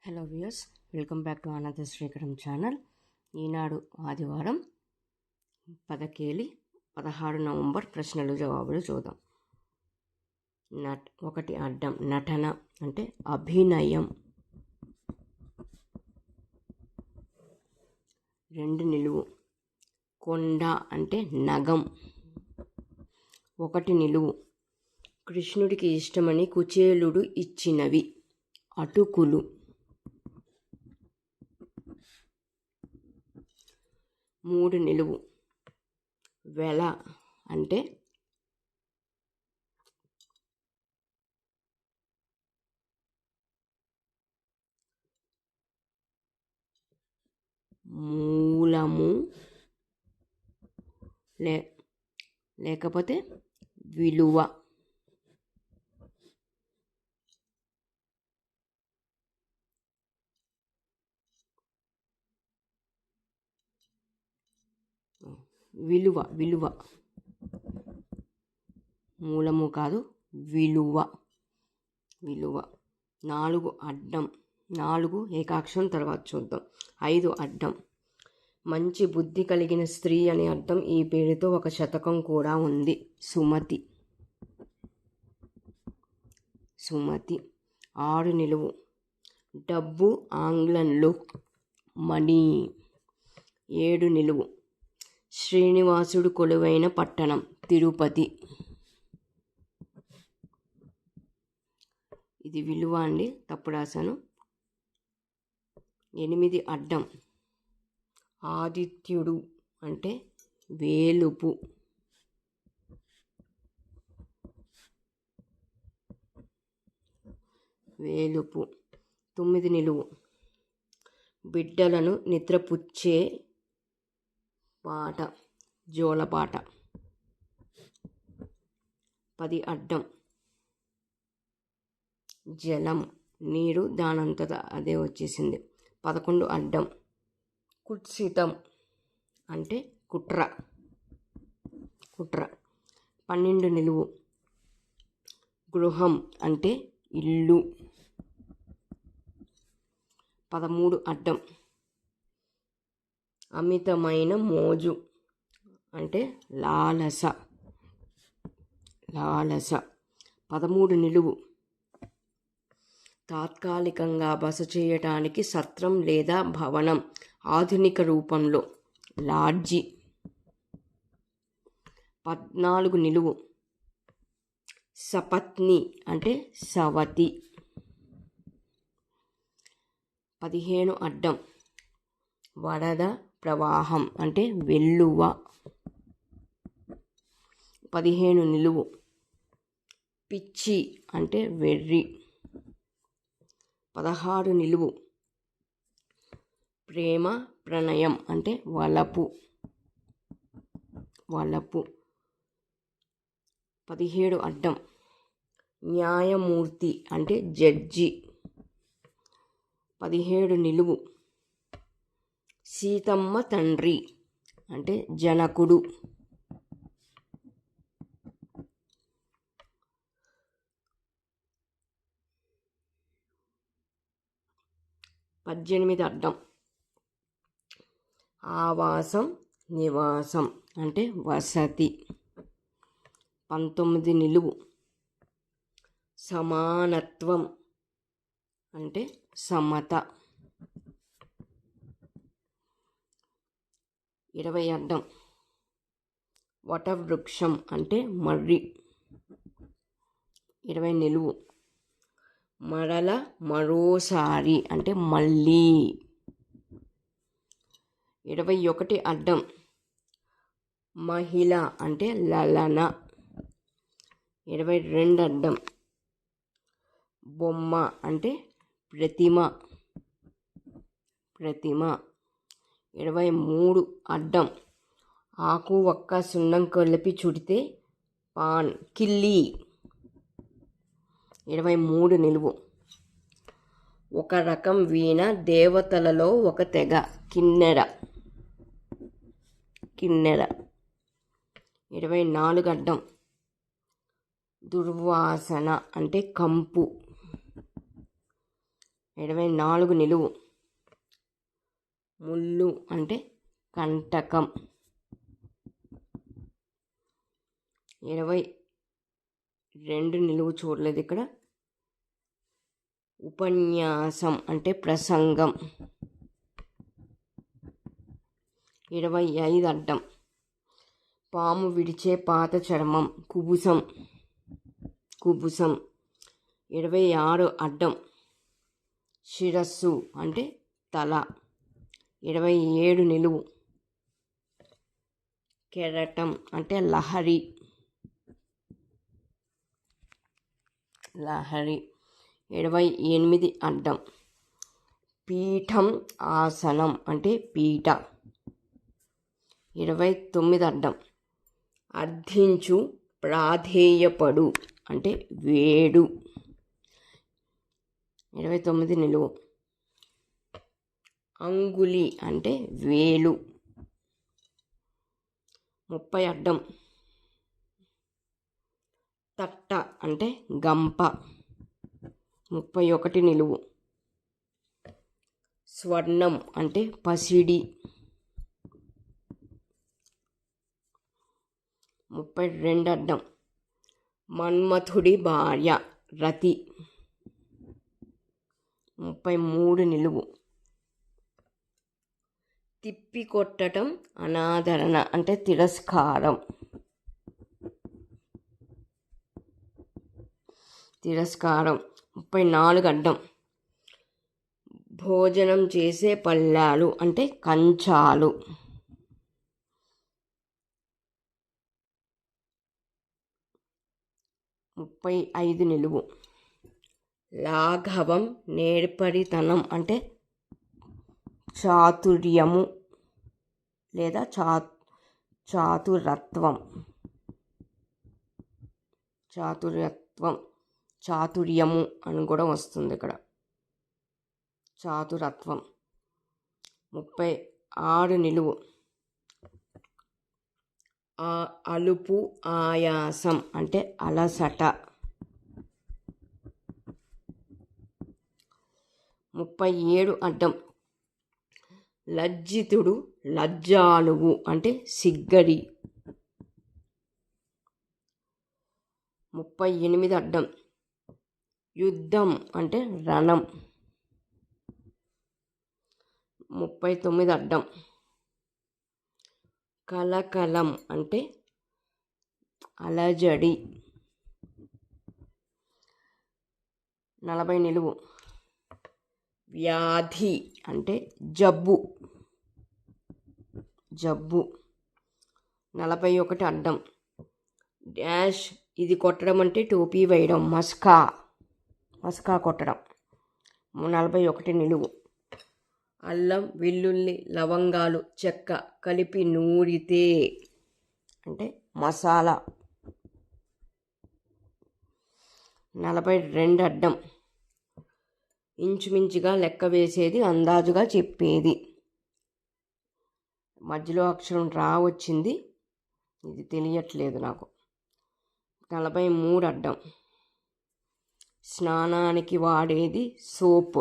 Hello viewers, welcome back to Anantha Srikaram channel. ఈనాడు ఆదివారం 16 November ప్రశ్నలు జవాబులు చూద్దాం. ఒకటి అడ్డం నటన అంటే అభినయం. 2 నిలువు కొండ అంటే నగం. 1 నిలువు కృష్ణుడికి ఇష్టమని కుచేలుడు ఇచ్చినవి అటుకులు. 3 నిలువు వెల అంటే మూలము లేకపోతే విలువ. విలువ మూలము కాదు, విలువ. 4 అడ్డం 4 ఏకాక్షరం తర్వాత చూద్దాం. 5 అడ్డం మంచి బుద్ధి కలిగిన స్త్రీ అనే అర్థం ఈ పేరుతో ఒక శతకం కూడా ఉంది. సుమతి. 6 నిలువు డబ్బు ఆంగ్లంలో మనీ. 7 నిలువు శ్రీనివాసుడు కొలువైన పట్టణం తిరుపతి. ఇది విలువ అండి, తప్పు రాశాను. 8 అడ్డం ఆదిత్యుడు అంటే వేలుపు. 9 నిలువు బిడ్డలను నిద్రపుచ్చే పాట జోలపాట. 10 అడ్డం జలం నీరు, దానంతట అదే వచ్చేసింది. 11 అడ్డం కుత్సితం అంటే కుట్ర. 12 నిలువు గృహం అంటే ఇల్లు. 13 అడ్డం అమితమైన మోజు అంటే లాలస. 13 నిలువు తాత్కాలికంగా బస చేయటానికి సత్రం లేదా భవనం, ఆధునిక రూపంలో లాడ్జి. 14 నిలువు సపత్ని అంటే సవతి. 15 అడ్డం వరద ప్రవాహం అంటే వెల్లువ. 15 నిలువు పిచ్చి అంటే వెర్రి. 16 నిలువు ప్రేమ ప్రణయం అంటే వలపు. 17 అడ్డం న్యాయమూర్తి అంటే జడ్జి. 17 నిలువు సీతమ్మ తండ్రి అంటే జనకుడు. 18 అడ్డం ఆవాసం నివాసం అంటే వసతి. 19 నిలువు సమానత్వం అంటే సమత. 20 అడ్డం వటవృక్షం అంటే మర్రి. 20 నిలువు మరల మరోసారి అంటే మళ్ళీ. 21 అడ్డం మహిళ అంటే లలన. 22 అడ్డం బొమ్మ అంటే ప్రతిమ. 23 అడ్డం ఆకు ఒక్క సున్నం కలిపి చుడితే పాన్ కిల్లి. 23 నిలువు ఒక రకం వీణ, దేవతలలో ఒక తెగ కిన్నెర. 24 అడ్డం దుర్వాసన అంటే కంపు. 24 నిలువు. ముళ్ళు అంటే కంటకం. 22 నిలువు చూడలేదు ఇక్కడ. ఉపన్యాసం అంటే ప్రసంగం. 25 అడ్డం. పాము విడిచే పాత చర్మం కుబుసం. 26 అడ్డం. శిరస్సు అంటే తల. 27 నిలువు. కెరటం అంటే లహరి. 28 అడ్డం. పీఠం ఆసనం అంటే పీట. 29 అడ్డం. అర్థించు ప్రాధేయపడు అంటే వేడు. 29 నిలువు. అంగుళి అంటే వేలు. 30 అడ్డం. తట్ట అంటే గంప. 31 నిలువు. స్వర్ణం అంటే పసిడి. 32 అడ్డం. మన్మథుడి భార్య రతి. 33 నిలువు. తిప్పి కొట్టడం అనాదరణ అంటే తిరస్కారం. 34 అడ్డం. భోజనం చేసే పళ్ళాలు అంటే కంచాలు. 35 నిలువు. లాఘవం నేర్పరితనం అంటే చాతుర్యము లేదా చాతుర్యము అని కూడా వస్తుంది ఇక్కడ. చాతురత్వం. 36 నిలువు. అలుపు ఆయాసం అంటే అలసట. 37 అడ్డం. లజ్జితుడు లజ్జాలువు అంటే సిగ్గడి. 38 అడ్డం. యుద్ధం అంటే రణం. 39 అడ్డం. కలకలం అంటే అలజడి. 40 నిలువు. వ్యాధి అంటే జబ్బు. 41 అడ్డం. డాష్ ఇది కొట్టడం అంటే టోపీ వేయడం. మస్కా కొట్టడం. 41 నిలువు. అల్లం వెల్లుల్లి లవంగాలు చెక్క కలిపి నూరితే అంటే మసాలా. 42 అడ్డం. ఇంచుమించుగా లెక్క వేసేది, అందాజుగా చెప్పేది. మధ్యలో అక్షరం రా వచ్చింది, ఇది తెలియట్లేదు నాకు. 43 అడ్డం. స్నానానికి వాడేది సోప్,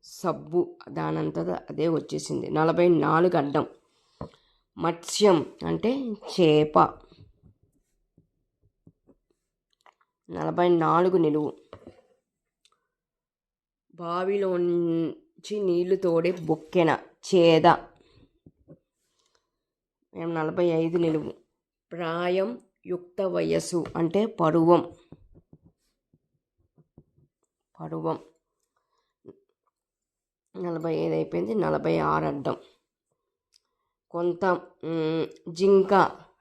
సబ్బు, దానంతట అదే వచ్చేసింది. 44 అడ్డం. మత్స్యం అంటే చేప. 44 నిలువు. బావిలోంచి నీళ్లు తోడే బొక్కెన చేద. 45 నిలువు. ప్రాయం యుక్త వయస్సు అంటే పరువం. 45 అయిపోయింది. 46 అడ్డం. కొంత జింక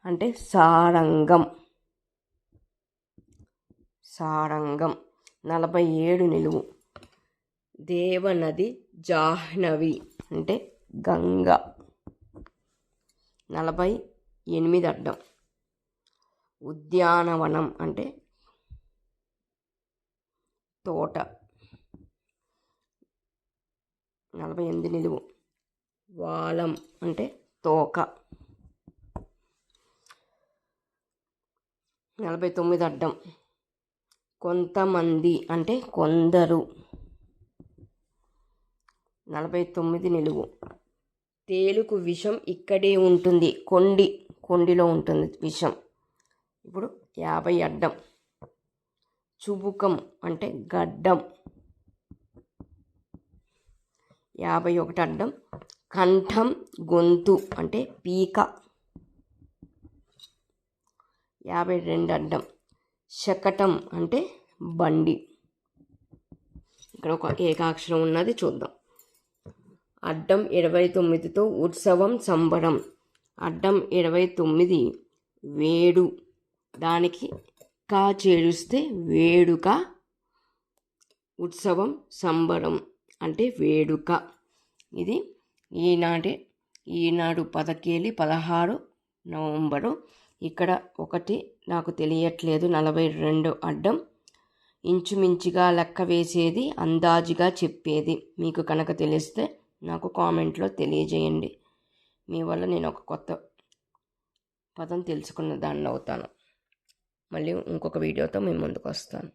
అంటే సారంగం. 47 నిలువు. దేవనది జాహ్నవి అంటే గంగ. 48 అడ్డం. ఉద్యానవనం అంటే తోట. 48 నిలువు. వాలం అంటే తోక. 49 అడ్డం. కొంతమంది అంటే కొందరు. 49 నిలువు. తేలుకు విషం ఇక్కడే ఉంటుంది, కొండిలో ఉంటుంది విషం. ఇప్పుడు 50 అడ్డం. చుబుకం అంటే గడ్డం. 51 అడ్డం. కంఠం గొంతు అంటే పీక. 52 అడ్డం. శకటం అంటే బండి. ఇక్కడ ఒక ఏకాక్షరం ఉన్నది, చూద్దాం. అడ్డం 29తో ఉత్సవం సంబరం. అడ్డం 29 వేడు, దానికి కా చేరుస్తే వేడుక. ఉత్సవం సంబరం అంటే వేడుక. ఇది ఈనాడు పదకేలి 16 నవంబరు. ఇక్కడ ఒకటి నాకు తెలియట్లేదు, 42 అడ్డం. ఇంచుమించుగా లెక్క వేసేది, అందాజుగా చెప్పేది. మీకు కనుక తెలిస్తే నాకు కామెంట్లో తెలియజేయండి. మీ వల్ల నేను ఒక కొత్త పదం తెలుసుకున్న దాన్ని అవుతాను. మళ్ళీ ఇంకొక వీడియోతో మేము ముందుకు వస్తాను.